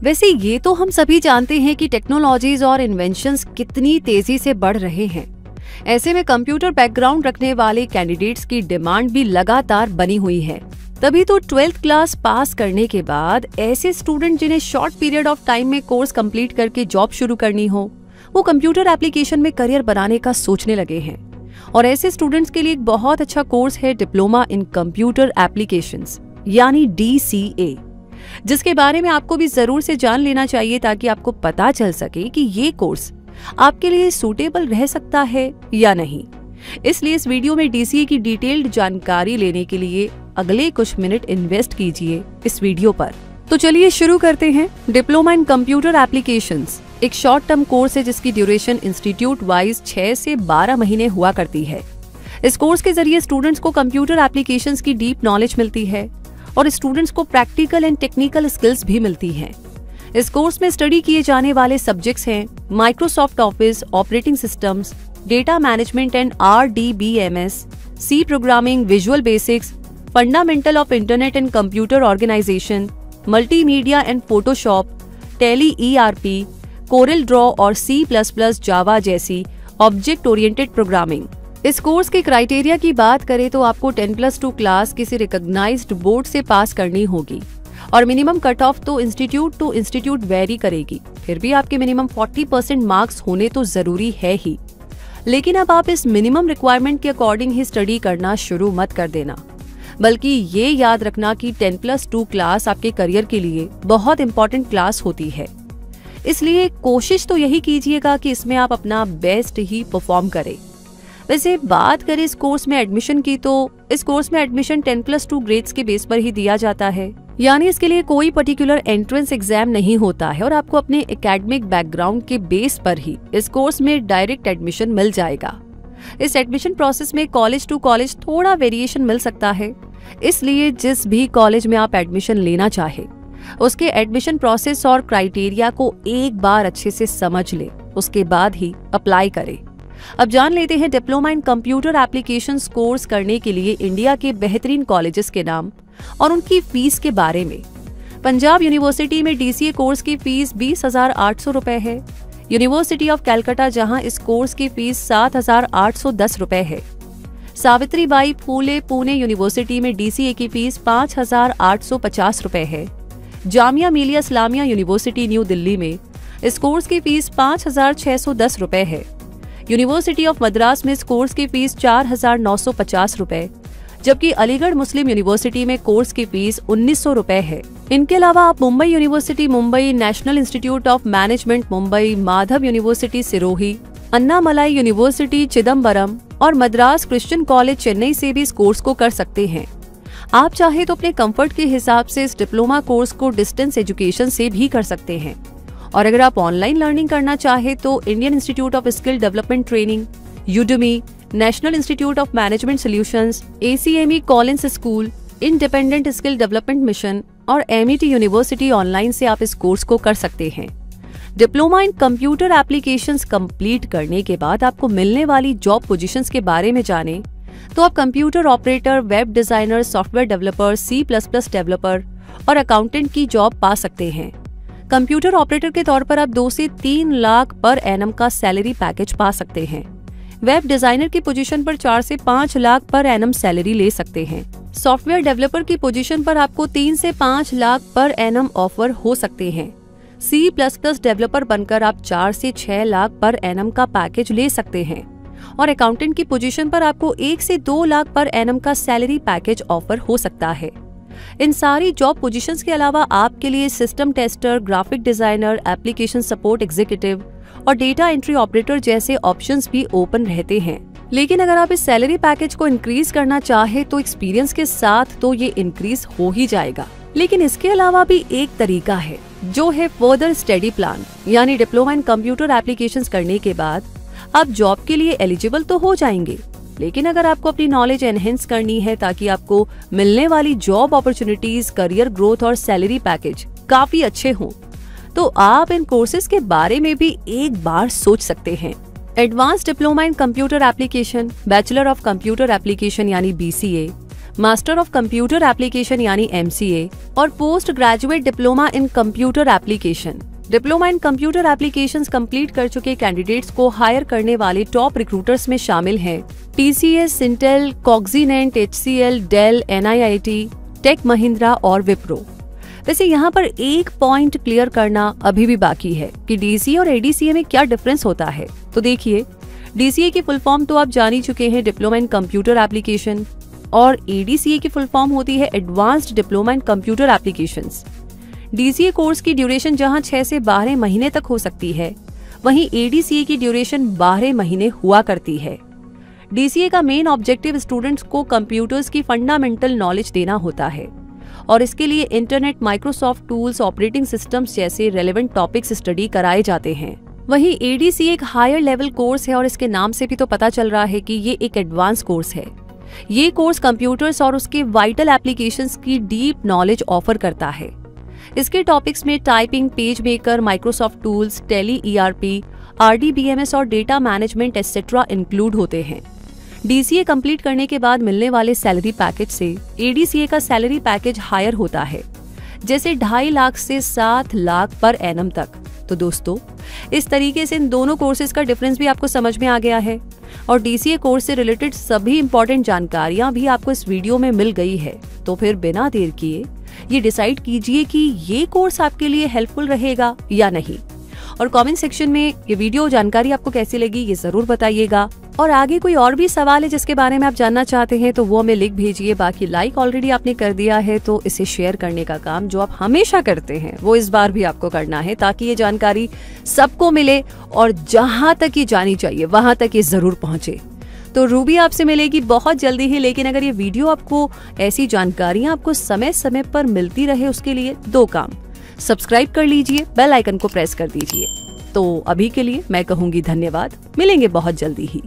वैसे ये तो हम सभी जानते हैं कि टेक्नोलॉजीज और इन्वेंशंस कितनी तेजी से बढ़ रहे हैं। ऐसे में कंप्यूटर बैकग्राउंड रखने वाले कैंडिडेट्स की डिमांड भी लगातार बनी हुई है। तभी तो 12th क्लास पास करने के बाद ऐसे स्टूडेंट जिन्हें शॉर्ट पीरियड ऑफ टाइम में कोर्स कंप्लीट करके जॉब शुरू करनी हो, वो कंप्यूटर एप्लीकेशन में करियर बनाने का सोचने लगे हैं। और ऐसे स्टूडेंट्स के लिए एक बहुत अच्छा कोर्स है डिप्लोमा इन कंप्यूटर एप्लीकेशंस यानी DCA, जिसके बारे में आपको भी जरूर से जान लेना चाहिए ताकि आपको पता चल सके कि ये कोर्स आपके लिए सूटेबल रह सकता है या नहीं। इसलिए इस वीडियो में DCA की डिटेल्ड जानकारी लेने के लिए अगले कुछ मिनट इन्वेस्ट कीजिए इस वीडियो पर। तो चलिए शुरू करते हैं। डिप्लोमा इन कंप्यूटर एप्लीकेशंस एक शॉर्ट टर्म कोर्स है जिसकी ड्यूरेशन इंस्टीट्यूट वाइज 6 से 12 महीने हुआ करती है। इस कोर्स के जरिए स्टूडेंट्स को कंप्यूटर एप्लीकेशंस की डीप नॉलेज मिलती है और स्टूडेंट्स को प्रैक्टिकल एंड टेक्निकल स्किल्स भी मिलती हैं। इस कोर्स में स्टडी किए जाने वाले सब्जेक्ट्स हैं Microsoft Office, operating systems, data management and RDBMS, C programming, Visual Basics, fundamental of internet and computer organisation, multimedia and Photoshop, Tally ERP, Corel Draw और C++ जावा जैसी ऑब्जेक्ट ओरिएंटेड प्रोग्रामिंग। इस course के criteria की बात करें तो आपको 10+2 class किसी रिकॉग्नाइज्ड बोर्ड से पास करनी होगी और मिनिमम कट ऑफ तो इंस्टीट्यूट टू इंस्टीट्यूट वेरी करेगी। फिर भी आपके मिनिमम 40% मार्क्स होने तो जरूरी है ही। लेकिन अब आप इस मिनिमम रिक्वायरमेंट के अकॉर्डिंग ही स्टडी करना शुरू मत कर देना, बल्कि ये याद रखना कि 10+2 क्लास आपके करियर के लिए बहुत इंपॉर्टेंट क्लास होती है। इसलिए कोशिश तो यही कीजिएगा कि इसमें आप अपना बेस्ट ही परफॉर्म करें। वैसे बात करें इस कोर्स में एडमिशन की, तो इस कोर्स में एडमिशन 10+2 ग्रेड्स के बेस पर ही दिया जाता है, यानी इसके लिए कोई पर्टिकुलर एंट्रेंस एग्जाम नहीं होता है और आपको अपने एकेडमिक बैकग्राउंड के बेस पर ही इस कोर्स में डायरेक्ट एडमिशन मिल जाएगा। इस एडमिशन प्रोसेस में कॉलेज टू कॉलेज थोड़ा वेरिएशन मिल सकता है, इसलिए जिस भी कॉलेज में आप एडमिशन लेना चाहे उसके एडमिशन प्रोसेस और क्राइटेरिया को एक बार अच्छे से समझ ले, उसके बाद ही अप्लाई करें। अब जान लेते हैं diploma in computer applications course करने के लिए इंडिया के बेहतरीन कॉलेजेस के नाम और उनकी फीस के बारे में। पंजाब यूनिवर्सिटी में DCA कोर्स की फीस 20,800 रुपए है। यूनिवर्सिटी ऑफ कैलकाटा, जहां इस कोर्स की फीस 7,810 रुपए है। सावित्रीबाई फूले पुणे यूनिवर्सिटी में DCA की फीस 5,850 रुपए है। जामिया मिलिया इस्लामिया यूनिवर्सिटी न्यू दिल्ली में इस कोर्स की फीस 5,610 रुपए है। यूनिवर्सिटी ऑफ मद्रास में इस कोर्स की फीस 4,950 रुपए, जबकि अलीगढ़ मुस्लिम यूनिवर्सिटी में कोर्स की फीस 1,900 रुपए है। इनके अलावा आप Mumbai university Mumbai, national institute of management Mumbai, Madhav university Sirohi, Annamalai university Chidambaram और मद्रास क्रिश्चियन कॉलेज चेन्नई से भी इस कोर्स को कर सकते हैं। आप चाहे तो अपने कंफर्ट के हिसाब से इस डिप्लोमा कोर्स को डिस्टेंस एजुकेशन से भी कर सकते हैं। और अगर आप ऑनलाइन लर्निंग करना चाहे तो Indian institute of skill development training, Udemy, national institute of management solutions, ACME Collins school, independent skill development mission और MET यूनिवर्सिटी ऑनलाइन से आप इस कोर्स को कर सकते हैं। Diploma in computer applications complete करने के बाद आपको मिलने वाली जॉब पोजीशंस के बारे में जाने तो आप computer operator, web designer, software developer, C++ developer और अकाउंटेंट की जॉब पा सकते हैं। कंप्यूटर ऑपरेटर के तौर पर आप 2 से 3 लाख पर एनम का सैलरी पैकेज पा सकते हैं। वेब डिजाइनर की पोजीशन पर 4 से 5 लाख पर एनम सैलरी ले सकते हैं। सॉफ्टवेयर डेवलपर की पोजीशन पर आपको 3 से 5 लाख पर एनम ऑफर हो सकते हैं। C++ डेवलपर बनकर आप 4 से 6 लाख पर एनम का पैकेज ले सकते हैं और अकाउंटेंट की पोजीशन पर आपको 1 से 2 लाख पर एनम का सैलरी पैकेज ऑफर हो सकता है। इन सारी जॉब पोजीशंस के अलावा आपके लिए system tester, graphic designer, application support executive और डेटा एंट्री ऑपरेटर जैसे ऑप्शंस भी ओपन रहते हैं। लेकिन अगर आप इस सैलरी पैकेज को इंक्रीज करना चाहे तो एक्सपीरियंस के साथ तो ये इंक्रीज हो ही जाएगा। लेकिन इसके अलावा भी एक तरीका है जो है फर्दर स्टडी प्लान, यानी डिप्लोमा इन कंप्यूटर एप्लीकेशंस करने के बाद आप जॉब के लिए एलिजिबल तो हो जाएंगे, लेकिन अगर आपको अपनी नॉलेज एनहेंस करनी है ताकि आपको मिलने वाली जॉब अपॉर्चुनिटीज, करियर ग्रोथ और सैलरी पैकेज काफी अच्छे हों, तो आप इन कोर्सेज के बारे में भी एक बार सोच सकते हैं। Advance diploma in computer application, bachelor of computer application यानी BCA, master of computer application यानी MCA और post graduate diploma in computer application. Diploma in computer applications complete कर चुके कैंडिडेट्स को हायर करने वाले टॉप रिक्रूटर्स में शामिल हैं TCS, Syntel, Cognizant, HCL, Dell, NIIT, Tech Mahindra और विप्रो। वैसे यहाँ पर एक पॉइंट क्लियर करना अभी भी बाकी है कि DCA और ADCA में क्या डिफरेंस होता है। तो देखिए, DCA की फुल फॉर्म तो आप जान ही चुके हैं, डिप्लोमा इन कंप्यूटर एप्लीकेशन, और ADCA की फुल फॉर्म होती है advanced diploma in computer applications. DCA course की ड्यूरेशन जहां 6 से 12 महीने तक हो सकती है, वहीं ADCA की ड्यूरेशन 12 महीने हुआ करती है। DCA का मेन ऑब्जेक्टिव स्टूडेंट्स को कंप्यूटर्स की फंडामेंटल नॉलेज देना होता है और इसके लिए internet, Microsoft tools, operating systems जैसे रेलेवेंट टॉपिक्स स्टडी कराए जाते हैं। वहीं ADCA एक हायर लेवल कोर्स है और इसके नाम से भी तो पता चल रहा है कि ये एक एडवांस कोर्स है। ये कोर्स कंप्यूटर्स और उसके वाइटल एप्लीकेशंस की डीप नॉलेज ऑफर करता है। इसके टॉपिक्स में typing, Page Maker, Microsoft tools, Tally ERP, RDBMS और डेटा मैनेजमेंट एटसेट्रा इंक्लूड होते हैं। DCA कंप्लीट करने के बाद मिलने वाले सैलरी पैकेज से ADCA का सैलरी पैकेज हायर होता है, जैसे 2.5 लाख से 7 लाख पर एनम तक। तो दोस्तों, इस तरीके से इन दोनों कोर्सेज का डिफरेंस भी आपको समझ में आ गया है और DCA कोर्स से रिलेटेड सभी इंपॉर्टेंट जानकारियां भी आपको इस वीडियो में मिल गई है। तो फिर बिना देर किए ये डिसाइड कीजिए कि ये कोर्स आपके लिए हेल्पफुल रहेगा या नहीं, और कमेंट सेक्शन में ये वीडियो जानकारी आपको कैसी लगी ये जरूर बताइएगा। और आगे कोई और भी सवाल है जिसके बारे में आप जानना चाहते हैं तो वो हमें लिख भेजिए। बाकी लाइक ऑलरेडी आपने कर दिया है, तो इसे शेयर करने का काम जो आप हमेशा करते हैं वो इस बार भी आपको करना है, ताकि ये जानकारी सबको मिले और जहां तक ये जानी चाहिए वहां तक ये जरूर पहुंचे। तो रूबी आपसे मिलेगी बहुत जल्दी ही, लेकिन अगर ये वीडियो आपको ऐसी जानकारियां आपको समय समय पर मिलती रहे, उसके लिए 2 काम: सब्सक्राइब कर लीजिए, बेल आइकन को प्रेस कर दीजिए। तो अभी के लिए मैं कहूंगी धन्यवाद, मिलेंगे बहुत जल्दी ही।